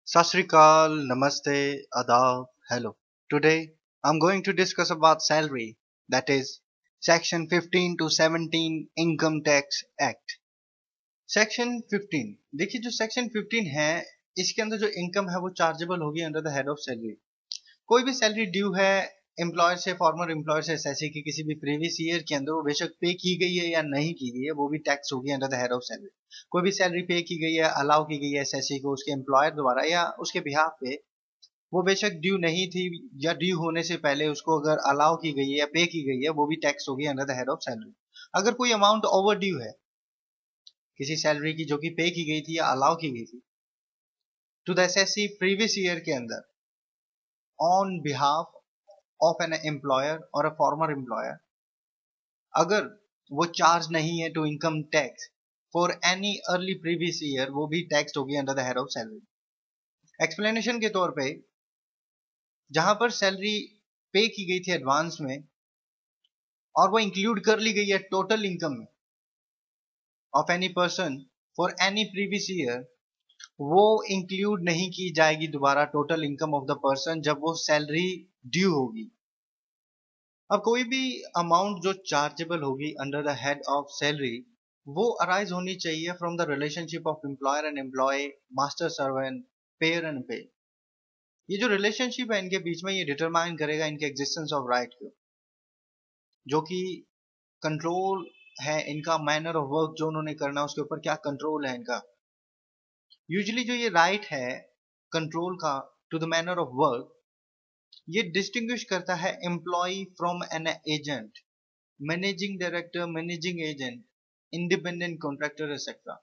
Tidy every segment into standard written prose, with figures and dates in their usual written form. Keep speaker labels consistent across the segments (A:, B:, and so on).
A: Sat Sri Akal, Namaste, Adab, hello. Today I'm going to discuss about salary, that is Section 15 to 17 Income Tax Act. Section 15 देखिए जो Section 15 है इसके अंदर जो income है वो चार्जेबल होगी under the head of salary. कोई भी सैलरी ड्यू है एम्प्लॉयर से, फॉर्मर एम्प्लॉयर से एसएससी की किसी भी प्रीवियस ईयर के अंदर, वो बेशक पे की गई है या नहीं की गई है, वो भी टैक्स होगी under the head of salary. कोई भी सैलरी पे की गई है, अलाउ की गई है एसएससी को उसके एम्प्लॉयर द्वारा या उसके बिहाफ पे, वो बेशक ड्यू नहीं थी या ड्यू होने से पहले उसको अगर अलाउ की गई है या पे की गई है, वो भी टैक्स होगी under the head of salary. अगर कोई अमाउंट ओवर ड्यू है किसी सैलरी की जो कि पे की गई थी या अलाउ की गई थी to the SSC previous year के अंदर on behalf of an employer और अ फॉर्मर एम्प्लॉयर, अगर वो चार्ज नहीं है to income tax for any early previous year, वो भी टैक्स होगी under the head of salary. Explanation के तौर पे जहां पर सैलरी पे की गई थी एडवांस में और वो इंक्लूड कर ली गई है टोटल इनकम में of any person for any previous year, वो इंक्लूड नहीं की जाएगी दोबारा total income of the person जब वो सैलरी ड्यू होगी। अब कोई भी अमाउंट जो चार्जेबल होगी under the head of salary, वो अराइज होनी चाहिए from the relationship of employer and employee, master servant, payer and payee. ये जो रिलेशनशिप है इनके बीच में, ये डिटरमाइन करेगा इनके एग्जिस्टेंस ऑफ राइट को, जो कि कंट्रोल है इनका मैनर ऑफ वर्क जो उन्होंने करना उसके ऊपर क्या कंट्रोल है इनका। यूजुअली जो ये राइट है कंट्रोल का to the manner of work, ये डिस्टिंग्विश करता है employee from an agent, managing director, managing agent, independent contractor etcetera.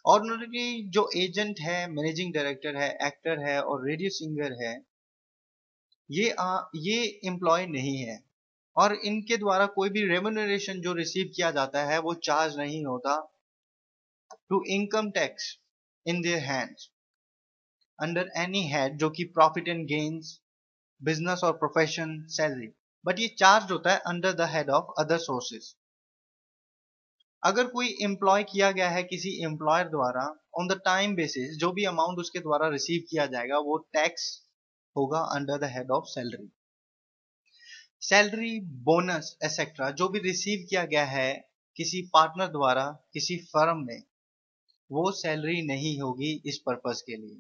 A: Ordinary जो एजेंट है, मैनेजिंग डायरेक्टर है, एक्टर है और रेडियो सिंगर है, ये एम्प्लॉय नहीं है और इनके द्वारा कोई भी रेम्युनरेशन जो रिसीव किया जाता है वो चार्ज नहीं होता to income tax in their hands under any head, जो कि प्रॉफिट एंड गेन्स, बिजनेस और प्रोफेशन, सैलरी, बट ये चार्ज होता है under the head of other sources. अगर कोई एम्प्लॉय किया गया है किसी एम्प्लॉयर द्वारा ऑन द टाइम बेसिस, जो भी अमाउंट उसके द्वारा रिसीव किया जाएगा वो टैक्स होगा under the head of salary. Salary, bonus etcetera जो भी रिसीव किया गया है किसी पार्टनर द्वारा किसी फर्म में, वो सैलरी नहीं होगी इस पर्पस के लिए।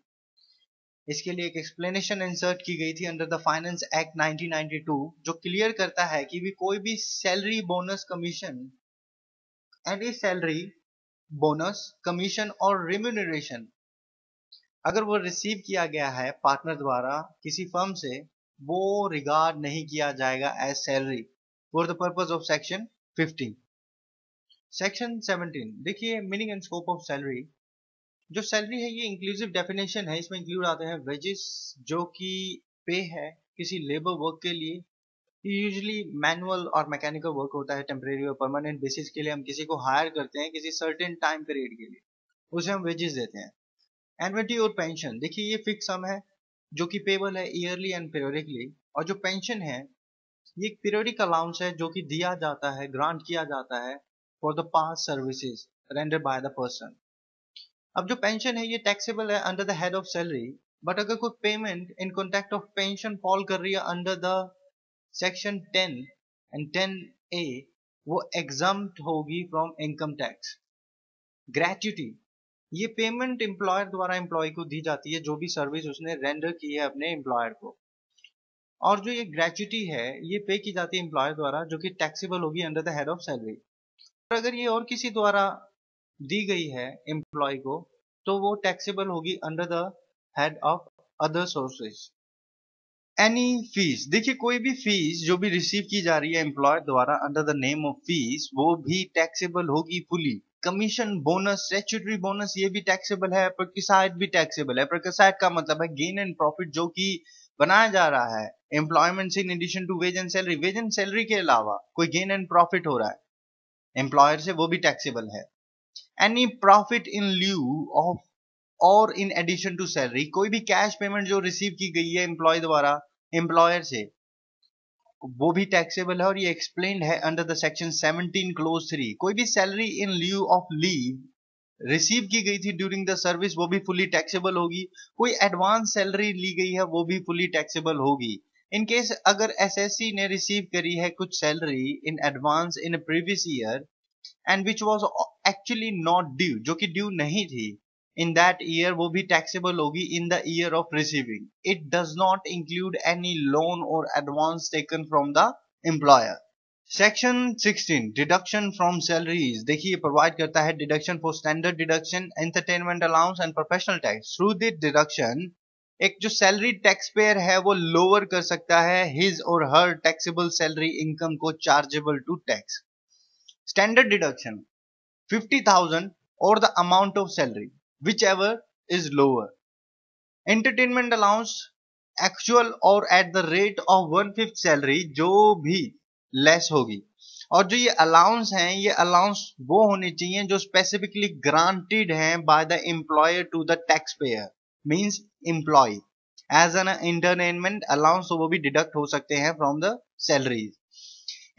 A: इसके लिए एक एक्सप्लेनेशन इंसर्ट की गई थी अंडर द फाइनेंस एक्ट 1992, जो क्लियर करता है कि भी कोई भी salary, bonus, commission, any salary, bonus, commission और रिम्यूनरेशन अगर वो रिसीव किया गया है पार्टनर द्वारा किसी फर्म से, वो रिगार्ड नहीं किया जाएगा as salary for the purpose of section 15। Section 17 देखिए meaning and scope of salary. जो सैलरी है ये इंक्लूसिव डेफिनेशन है, इसमें इंक्लूड आते हैं वेजेस जो कि पे है किसी लेबर वर्क के लिए, यूजुअली मैनुअल और मैकेनिकल वर्क होता है, टेम्परेरी और परमानेंट बेसिस के लिए हम किसी को हायर करते हैं किसी सर्टेन टाइम पीरियड के लिए, उसे हम वेजेस देते हैं। एन्युटी और पेंशन देखिए ये फिक्स सम है जो कि पेबल है ईयरली एंड पीरियडिकली, और जो पेंशन है ये एक पीरियडिक अलाउंस है जो कि दिया जाता है, ग्रांट किया जाता है for the past services rendered by the person. अब जो पेंशन है ये टैक्सेबल है under the head of salary, but अगर कोई payment in contact of pension fall कर रही है under the section 10 and 10A, वो एग्जम्प्ट होगी फ्रॉम इनकम टैक्स। ग्रेच्युटी, ये पेमेंट एम्प्लॉयर द्वारा एम्प्लॉय को दी जाती है जो भी सर्विस उसने रेंडर की है अपने एम्प्लॉयर को, और जो ये ग्रेच्युटी है ये पे की जाती है एम्प्लॉयर द्वारा जो कि टैक्सेबल होगी under the head of salary. और अगर ये और किसी द्वारा दी गई है एम्प्लॉय को तो वो टैक्सेबल होगी under the head of other sources. Any fees देखिए कोई भी फीस जो भी रिसीव की जा रही है एम्प्लॉयर द्वारा under the name of fees, वो भी टैक्सेबल होगी fully. Commission, bonus, statutory bonus ये भी टैक्सेबल है, परक्साइड भी टैक्सेबल है। परक्साइड का मतलब है गेन एंड प्रॉफिट जो कि बनाया जा रहा है एम्प्लॉयमेंट से in addition to wage and salary, wage and salary के अलावा कोई गेन एंड प्रॉफिट हो रहा है एम्प्लॉयर से, वो भी टैक्सेबल है। Any profit in lieu of और इन एडिशन टू सैलरी, कोई भी कैश पेमेंट जो रिसीव की गई है एम्प्लॉय द्वारा एम्प्लॉयर से, वो भी टैक्सेबल है और ये एक्सप्लेन्ड है अंडर द सेक्शन 17 क्लोज 3। कोई भी salary in lieu of leave receive की गई थी ड्यूरिंग द सर्विस वो भी फुली टैक्सेबल होगी, कोई एडवांस सैलरी ली गई है वो भी फुली टैक्सेबल होगी। इन केस अगर एसएससी ने रिसीव करी है कुछ salary in advance in previous year and which was actually not due, जो कि ड्यू नहीं थी इन दैट ईयर, वो भी टैक्सेबल होगी in the year of receiving. It does not include any loan और advance taken from the employer. Section 16 deduction from salaries, देखिए provide करता है deduction for standard deduction, entertainment allowance and professional tax. Through this deduction एक जो salary tax payer है वो lower कर सकता है हिज और हर टैक्सेबल सैलरी इनकम को chargeable to tax. Standard deduction 50,000 और the amount of salary whichever is lower. Entertainment allowance actual और at the rate of 1/5 salary, जो भी लेस होगी। और जो ये अलाउंस हैं ये अलाउंस वो होने चाहिए जो स्पेसिफिकली ग्रांटेड हैं by the employer to the tax payer, means employ as an entertainment allowance, तो वो भी डिडक्ट हो सकते हैं from the salaries.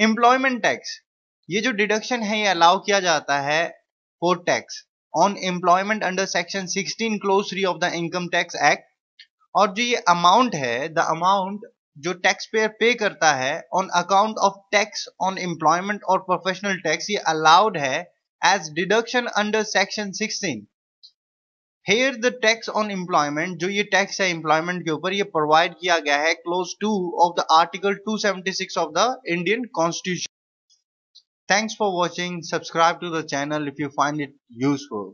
A: Employment tax, ये जो डिडक्शन है ये अलाउ किया जाता है for tax on employment under section 16 clause 3 of the income tax act. और जो ये अमाउंट है, द अमाउंट जो टैक्स पेयर पे करता है on account of tax on employment और प्रोफेशनल टैक्स, ये अलाउड है as deduction under section 16। Here the tax on employment, जो ये टैक्स है एम्प्लॉयमेंट के ऊपर, ये प्रोवाइड किया गया है close 2 of the article 276 of the Indian constitution. Thanks for watching. Subscribe to the channel if you find it useful.